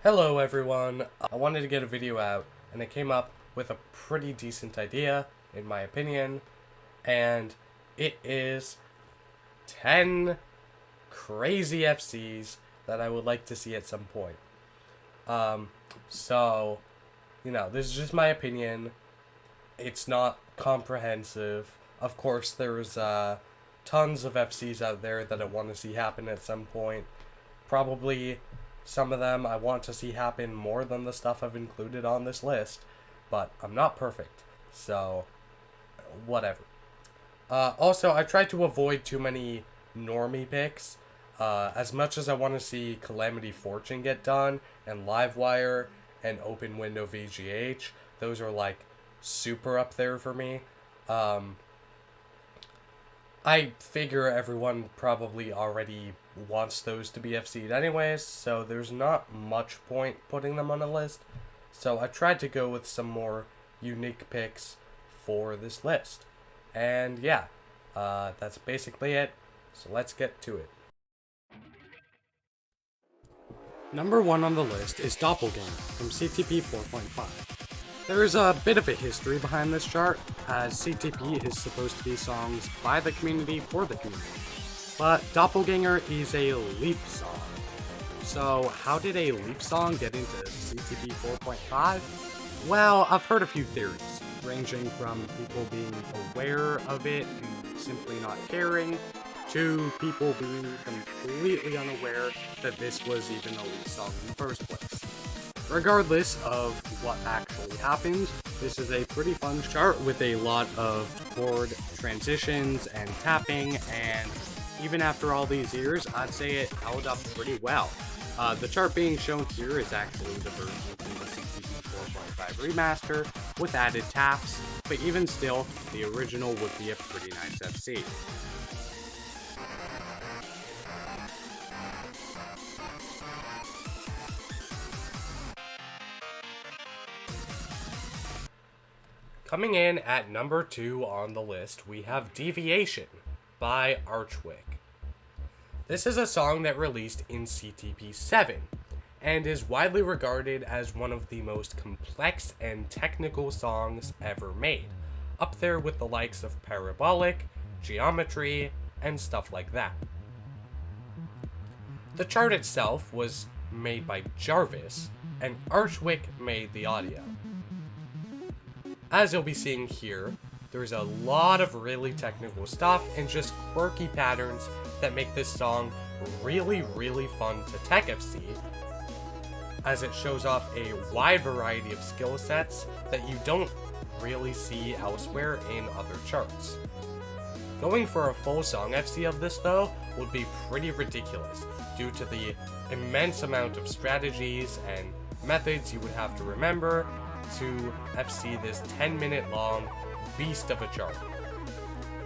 Hello everyone, I wanted to get a video out and I came up with a pretty decent idea, in my opinion, and it is 10 crazy FCs that I would like to see at some point. So, this is just my opinion. It's not comprehensive. Of course, there's tons of FCs out there that I want to see happen at some point. Probably some of them I want to see happen more than the stuff I've included on this list, but I'm not perfect, so whatever. Also, I try to avoid too many normie picks. As much as I want to see Calamity Fortune get done, and Livewire, and Open Window VGH, those are like super up there for me. I figure everyone probably already wants those to be FC'd anyways, so there's not much point putting them on a list. So I tried to go with some more unique picks for this list. And yeah, that's basically it. So let's get to it. Number 1 on the list is Doppleganger from CTP 4.5. There's a bit of a history behind this chart, as CTP is supposed to be songs by the community for the community. But Doppelganger is a Leaf song. So how did a Leaf song get into CTP 4.5? Well, I've heard a few theories, ranging from people being aware of it and simply not caring, to people being completely unaware that this was even a Leaf song in the first place. Regardless of what actually happened, this is a pretty fun chart with a lot of chord transitions and tapping, and even after all these years, I'd say it held up pretty well. The chart being shown here is actually the version from the CTP 4.5 remaster with added taps, but even still, the original would be a pretty nice FC. Coming in at number 2 on the list, we have Deviation by Archwick. This is a song that released in CTP 7, and is widely regarded as one of the most complex and technical songs ever made, up there with the likes of Parabolic, Geometry, and stuff like that. The chart itself was made by Jarvis, and Archwick made the audio. As you'll be seeing here, there's a lot of really technical stuff and just quirky patterns that make this song really, really fun to tech FC, as it shows off a wide variety of skill sets that you don't really see elsewhere in other charts. Going for a full song FC of this though would be pretty ridiculous due to the immense amount of strategies and methods you would have to remember to FC this 10-minute long beast of a chart.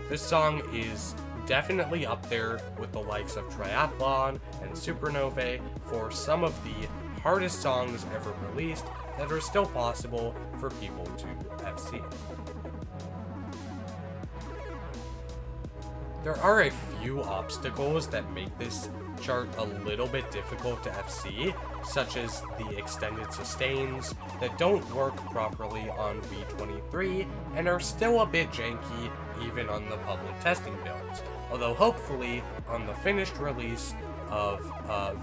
This song is definitely up there with the likes of Triathlon and Supernovae for some of the hardest songs ever released that are still possible for people to FC. There are a few obstacles that make this chart a little bit difficult to FC, such as the extended sustains that don't work properly on V23 and are still a bit janky even on the public testing builds, although hopefully on the finished release of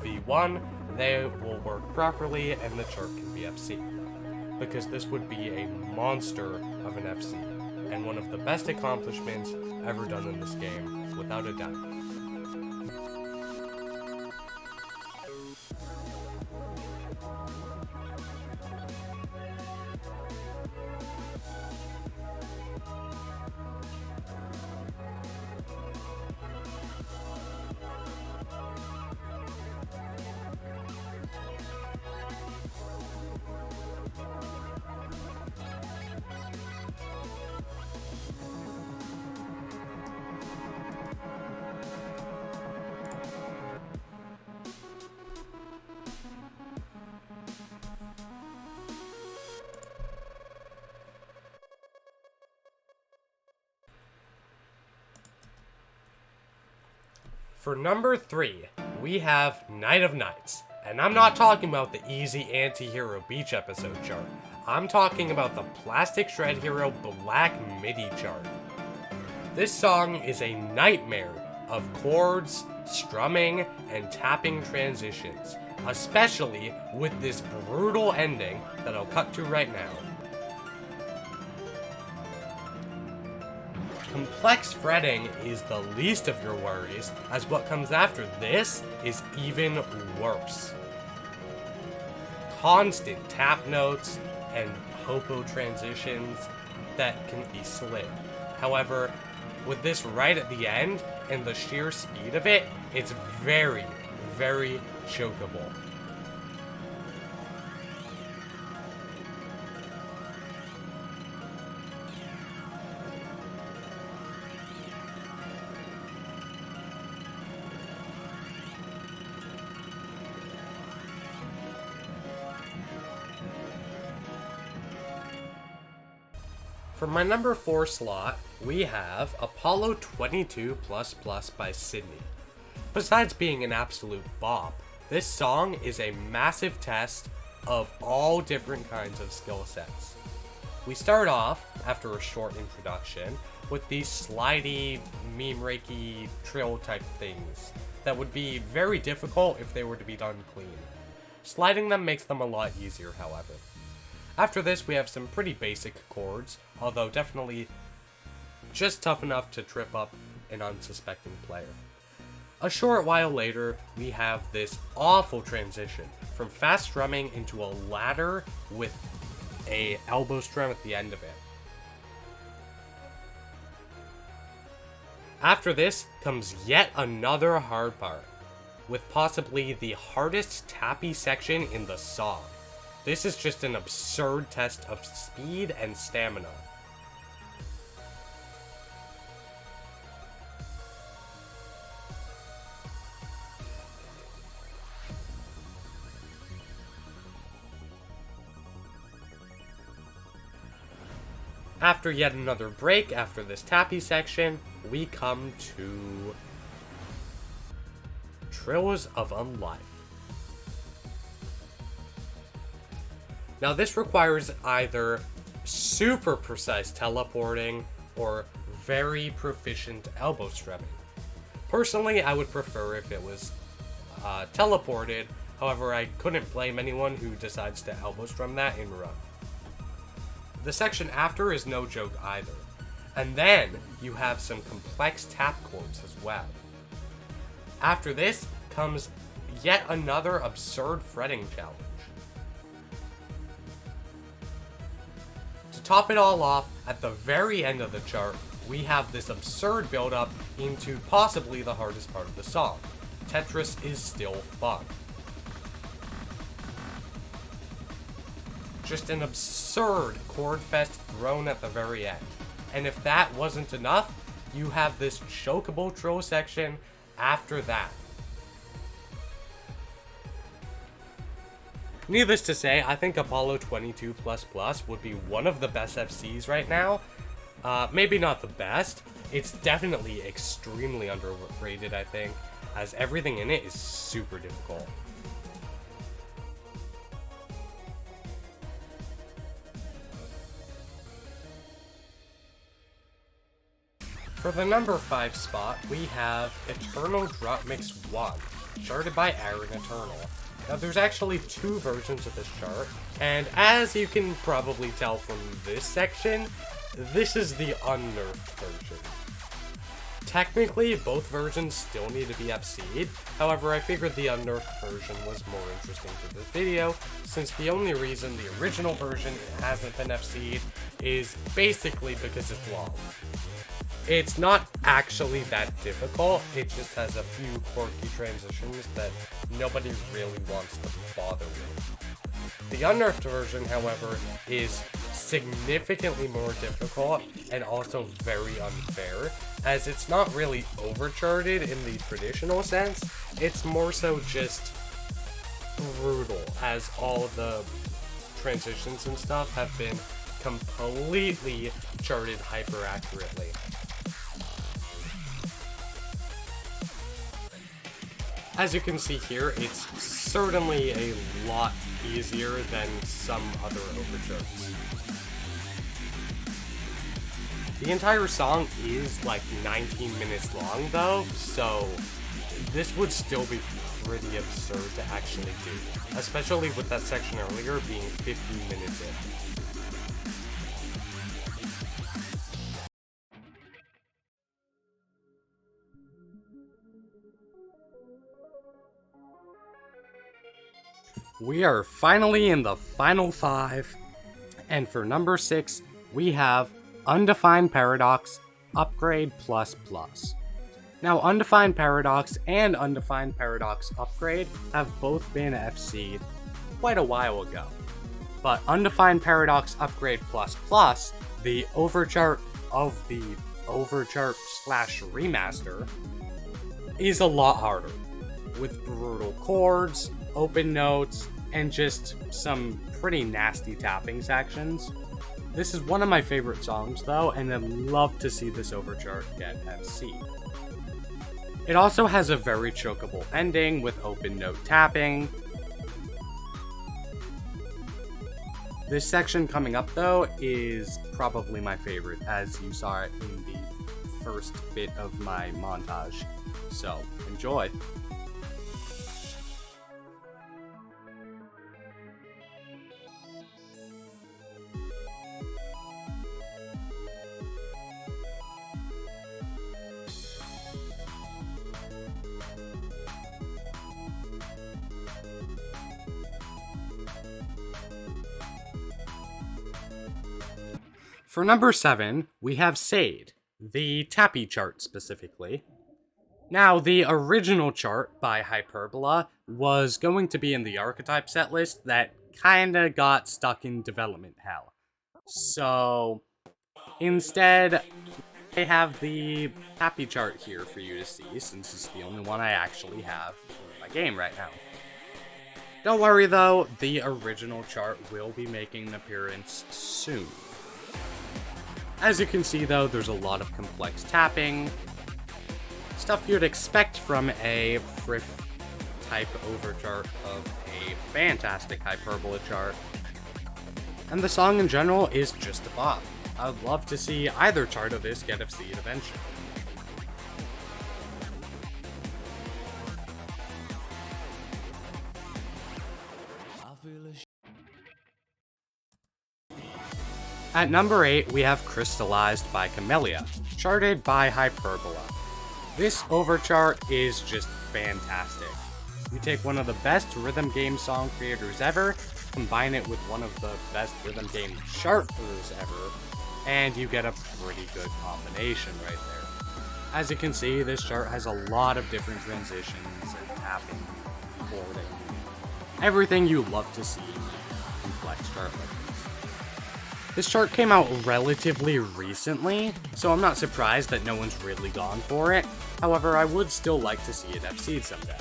V1 they will work properly and the chart can be FC, because this would be a monster of an FC and one of the best accomplishments ever done in this game, without a doubt. For number 3, we have Night of Nights, And I'm not talking about the easy anti-hero beach episode chart. I'm talking about the Plastic Shred Hero Black MIDI chart. This song is a nightmare of chords, strumming, and tapping transitions, especially with this brutal ending that I'll cut to right now. Complex fretting is the least of your worries, as what comes after this is even worse. Constant tap notes and hopo transitions that can be slid. However, with this right at the end and the sheer speed of it, it's very, very chokeable. For my number 4 slot, we have Apollo 22++ by Sydney. Besides being an absolute bop, this song is a massive test of all different kinds of skill sets. We start off, after a short introduction, with these slidey, meme-rakey trill type things that would be very difficult if they were to be done clean. Sliding them makes them a lot easier, however. After this, we have some pretty basic chords, although definitely just tough enough to trip up an unsuspecting player. A short while later, we have this awful transition from fast strumming into a ladder with a elbow strum at the end of it. After this comes yet another hard part, with possibly the hardest tappy section in the song. This is just an absurd test of speed and stamina. After yet another break after this tappy section, we come to Trills of Unlife. Now this requires either super precise teleporting or very proficient elbow strumming. Personally, I would prefer if it was teleported, however I couldn't blame anyone who decides to elbow strum that in run. The section after is no joke either, and then you have some complex tap chords as well. After this comes yet another absurd fretting challenge. To top it all off, at the very end of the chart, we have this absurd build-up into possibly the hardest part of the song. Tetris is still fun. Just an absurd chord fest thrown at the very end. And if that wasn't enough, you have this chokeable trill section after that. Needless to say, I think Apollo 22++ would be one of the best FCs right now. Maybe not the best. It's definitely extremely underrated, I think, as everything in it is super difficult. For the number 5 spot, we have Eternal Dropmix 1, charted by Aaron Eternal. Now there's actually 2 versions of this chart, and as you can probably tell from this section, this is the unnerfed version. Technically, both versions still need to be FC'd, however I figured the unnerfed version was more interesting for this video, since the only reason the original version hasn't been FC'd is basically because it's long. It's not actually that difficult, it just has a few quirky transitions that nobody really wants to bother with. The unnerfed version, however, is significantly more difficult and also very unfair, as it's not really overcharted in the traditional sense, it's more so just brutal, as all of the transitions and stuff have been completely charted hyper accurately. As you can see here, it's certainly a lot easier than some other overcharts. The entire song is like 19 minutes long though, so this would still be pretty absurd to actually do, especially with that section earlier being 15 minutes in. We are finally in the final 5, and for number 6, we have Undefined Paradox Upgrade Plus Plus. Now, Undefined Paradox and Undefined Paradox Upgrade have both been FC'd quite a while ago, but Undefined Paradox Upgrade Plus Plus, the overchart of the overchart / remaster, is a lot harder, with brutal chords, open notes, and just some pretty nasty tapping sections. This is one of my favorite songs though, and I'd love to see this overchart get FC. It also has a very chokeable ending with open note tapping. This section coming up though is probably my favorite, as you saw it in the first bit of my montage. So, enjoy! For number 7, we have Saeed, the Tappy chart specifically. Now, the original chart by Hyperbola was going to be in the archetype set list that kinda got stuck in development hell. So, instead, I have the Tappy chart here for you to see, since it's the only one I actually have in my game right now. Don't worry though, the original chart will be making an appearance soon. As you can see though, there's a lot of complex tapping, stuff you'd expect from a Friff type overchart of a fantastic Hyperbola chart. And the song in general is just a bop. I'd love to see either chart of this get FC'd eventually. At number 8, we have Crystallized by Camellia, charted by Hyperbola. This overchart is just fantastic. You take one of the best rhythm game song creators ever, combine it with one of the best rhythm game charters ever, and you get a pretty good combination right there. As you can see, this chart has a lot of different transitions and tapping, chording, everything you love to see in complex chart like this. This chart came out relatively recently, so I'm not surprised that no one's really gone for it. However, I would still like to see it FC'd someday.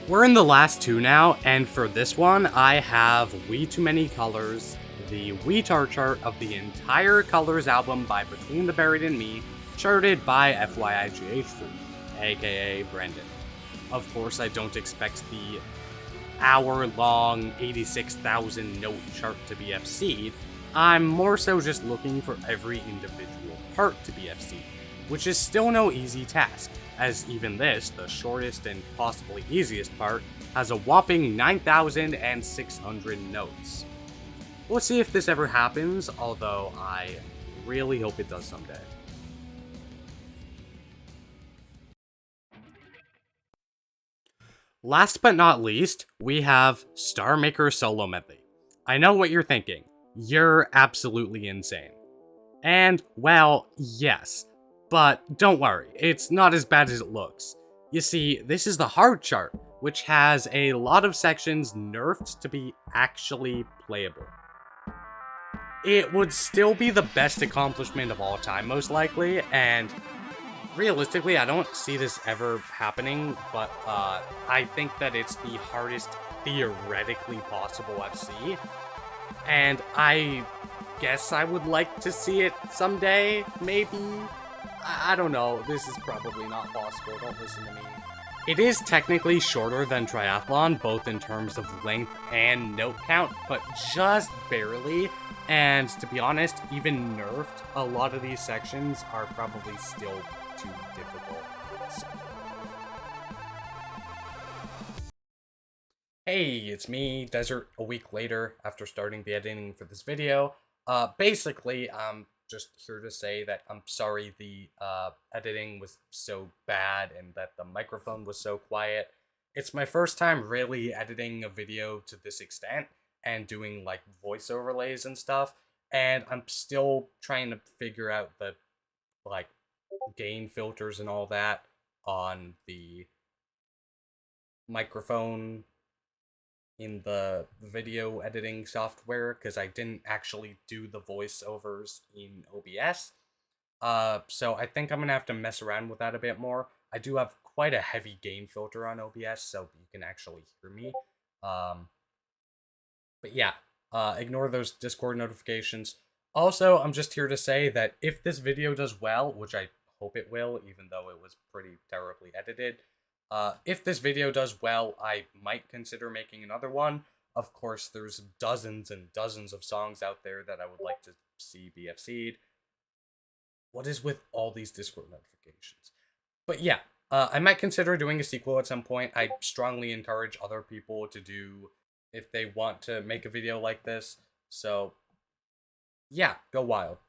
We're in the last 2 now, and for this one, I have We Too Many Colors, the Weetar chart of the entire Colors album by Between the Buried and Me, charted by FYIGH Food, aka Brendan. Of course, I don't expect the hour-long 86,000 note chart to be FC'd. I'm more so just looking for every individual part to be FC'd, which is still no easy task, as even this, the shortest and possibly easiest part, has a whopping 9,600 notes. We'll see if this ever happens, although I really hope it does someday. Last but not least, we have Starmaker Solo Medley. I know what you're thinking. You're absolutely insane. And, well, yes. But don't worry, it's not as bad as it looks. You see, this is the hard chart, which has a lot of sections nerfed to be actually playable. It would still be the best accomplishment of all time, most likely, and realistically, I don't see this ever happening, but I think that it's the hardest theoretically possible FC, and I guess I would like to see it someday, maybe? I don't know, this is probably not possible, don't listen to me. It is technically shorter than Triathlon, both in terms of length and note count, but just barely. And to be honest, even nerfed, a lot of these sections are probably still too difficult. So. Hey, it's me, Desert, a week later after starting the editing for this video. Basically, I'm just here to say that I'm sorry the editing was so bad and that the microphone was so quiet. It's my first time really editing a video to this extent and doing like voice overlays and stuff, and I'm still trying to figure out the like gain filters and all that on the microphone in the video editing software because I didn't actually do the voiceovers in OBS. So I think I'm gonna have to mess around with that a bit more. I do have quite a heavy gain filter on OBS, so you can actually hear me. But yeah, ignore those Discord notifications. Also, I'm just here to say that if this video does well, which I hope it will, even though it was pretty terribly edited, if this video does well, I might consider making another one. Of course, there's dozens and dozens of songs out there that I would like to see be FC'd. What is with all these Discord notifications? But yeah, I might consider doing a sequel at some point. I strongly encourage other people to do if they want to make a video like this. So yeah, go wild.